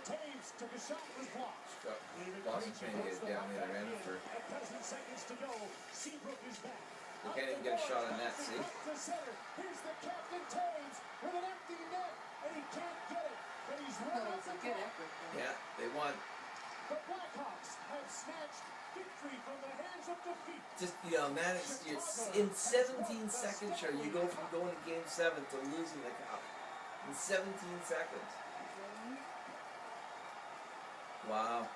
Taves took a shot, was blocked. Boston trying to get it down the other end for. A dozen seconds to go. Seabrook is back. We can't even get a shot on that, see? Here's the captain, Taves, with an empty net, and he can't get it. But he's right That was a good effort. Yeah, they won. The Blackhawks have snatched victory from the hands of defeat. Just, man, it's in 17 seconds, sure, you go from going to Game 7 to losing the cup. In 17 seconds. Wow.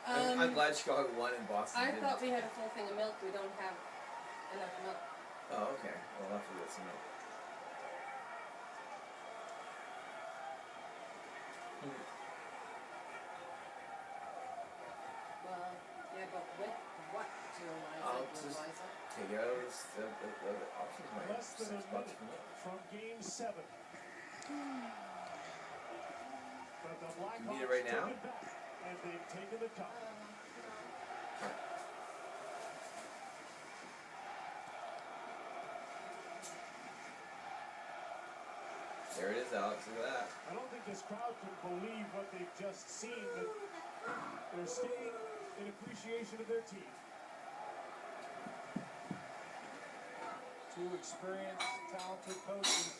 I'm glad Chicago won and Boston I didn't. thought we had a full thing of milk. We don't have enough milk. Oh, okay. Well, I'll have to get some milk. Well, yeah, but with what to I'll Eliza? just take it out of the options. Less than a $6 minute for milk. from Game 7. But the Blackhawks You need it right now? took it back, and they've taken the cup. There it is, Alex. Look at that. I don't think this crowd can believe what they've just seen, but they're staying in appreciation of their team. Two experienced, talented coaches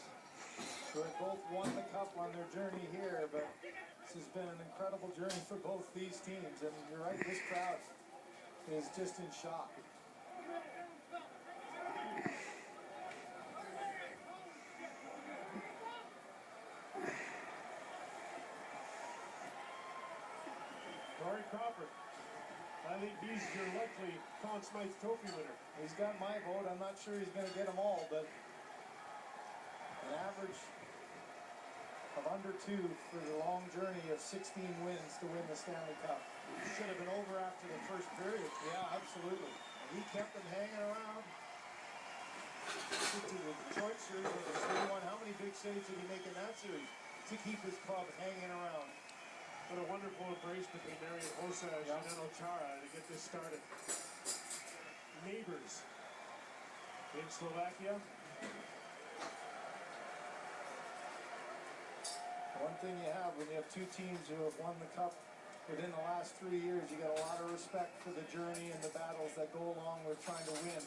who have both won the cup on their journey here, but this has been an incredible journey for both these teams. And you're right, this crowd is just in shock. Corey Crawford. I think he's your likely Conn Smythe Trophy winner. He's got my vote. I'm not sure he's going to get them all, but an average of under 2 for the long journey of 16 wins to win the Stanley Cup. It should have been over after the first period. Yeah, absolutely. And he kept them hanging around. To the Detroit series with the 3-1. How many big saves did he make in that series to keep his club hanging around? What a wonderful embrace between Marian Hossa and Zdeno Chara to get this started. Neighbors in Slovakia. One thing you have when you have two teams who have won the cup within the last 3 years, you got a lot of respect for the journey and the battles that go along with trying to win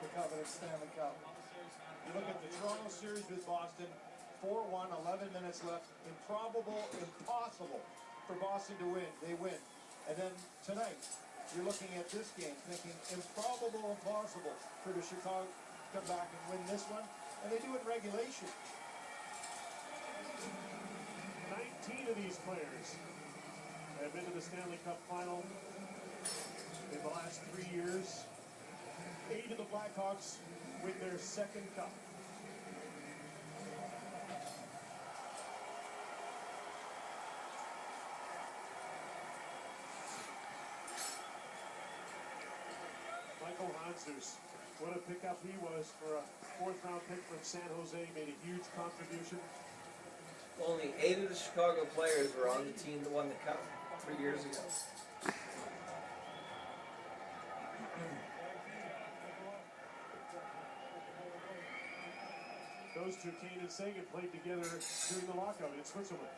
the coveted Stanley Cup. You look at the Toronto series with Boston, 4-1, 11 minutes left. Improbable, impossible for Boston to win. They win. And then tonight, you're looking at this game thinking improbable, impossible for the Chicago to come back and win this one. And they do it in regulation. 19 of these players have been to the Stanley Cup final in the last 3 years. 8 of the Blackhawks win their second cup. Michael Hansers, what a pickup he was for a 4th-round pick from San Jose, made a huge contribution. Only 8 of the Chicago players were on the team that won the cup 3 years ago. Those two, Kane and Sagan, played together during the lockout in Switzerland.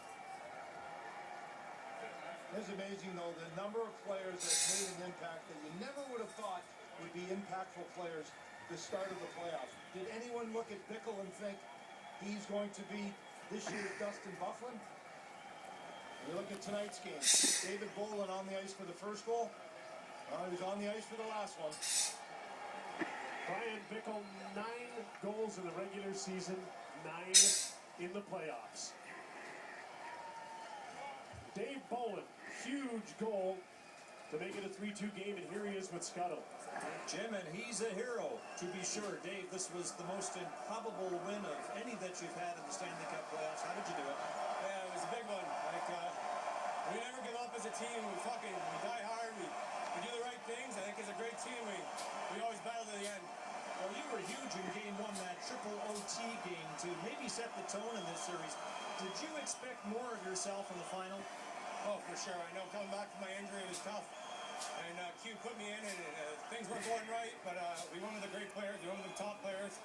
It's amazing, though, the number of players that made an impact that you never would have thought would be impactful players the start of the playoffs. Did anyone look at Bickle and think he's going to be this year's Dustin Byfuglien? You look at tonight's game. David Bolin on the ice for the first goal. He was on the ice for the last one. Brian Bickle, 9 goals in the regular season, 9 in the playoffs. Dave Bolin, huge goal to make it a 3-2 game, and here he is with Scuttle. Jim, and he's a hero, to be sure. Dave, this was the most improbable win of any that you've had in the Stanley Cup playoffs. How did you do it? Yeah, it was a big one. We never give up as a team. We die hard. We do the right things. I think as a great team, we always battle to the end. Well, you were huge in game 1, that triple OT game, to maybe set the tone in this series. Did you expect more of yourself in the final? Oh, for sure. I know coming back from my injury, it was tough. And Q put me in, and things weren't going right, but we won with the great players. We won with the top players.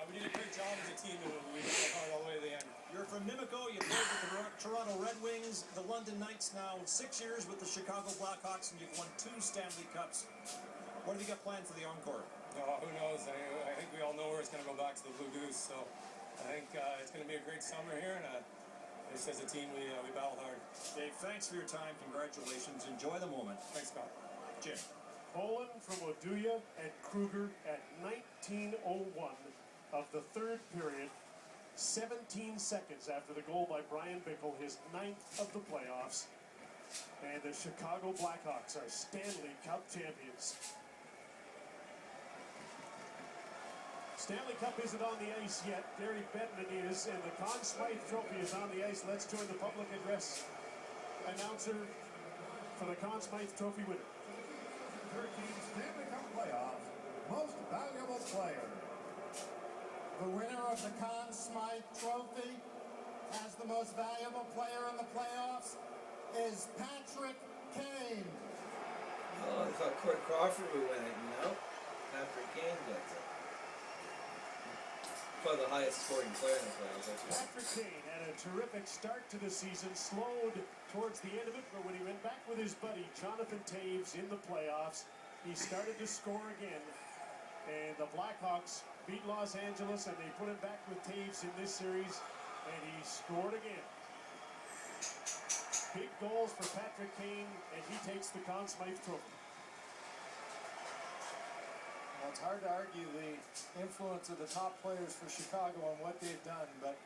we did a great job as a team, and we got all the way to the end. You're from Mimico. You played with the Toronto Red Wings, the London Knights now 6 years with the Chicago Blackhawks, and you've won 2 Stanley Cups. What have you got planned for the encore? Who knows? I think we all know where it's going to go back to the Blue Goose. So I think it's going to be a great summer here, and just as a team, we battled hard. Dave, thanks for your time. Congratulations. Enjoy the moment. Thanks, Scott. Jim. Poland from Oduya and Kruger at 19:01 of the third period. 17 seconds after the goal by Brian Bickle, his 9th of the playoffs. And the Chicago Blackhawks are Stanley Cup champions. Stanley Cup isn't on the ice yet. Gary Bettman is, and the Conn Smythe Trophy is on the ice. Let's join the public address announcer for the Conn Smythe Trophy winner. 13 Stanley Cup playoffs, most valuable player. The winner of the Conn Smythe Trophy as the most valuable player in the playoffs is Patrick Kane. Oh, I thought Corey Crawford would win it, Patrick Kane gets it. Probably the highest scoring player in the playoffs. Patrick Kane had a terrific start to the season, slowed towards the end of it, but when he went back with his buddy Jonathan Taves in the playoffs, he started to score again. And the Blackhawks beat Los Angeles, and they put him back with Taves in this series, and he scored again. Big goals for Patrick Kane, and he takes the Conn Smythe Trophy. Well, it's hard to argue the influence of the top players for Chicago and what they've done, but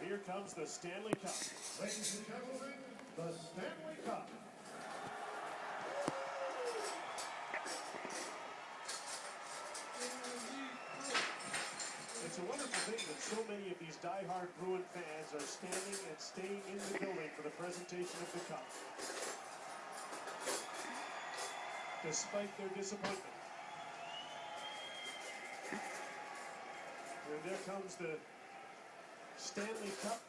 And here comes the Stanley Cup. ladies and gentlemen, the Stanley Cup. It's a wonderful thing that so many of these die-hard Bruin fans are standing and staying in the building for the presentation of the cup, despite their disappointment. And there comes the Stanley Cup.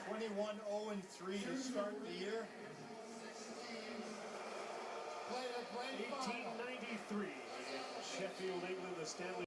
21-0-3 to start the year. Played a great final. 1893 in Sheffield, England, the Stanley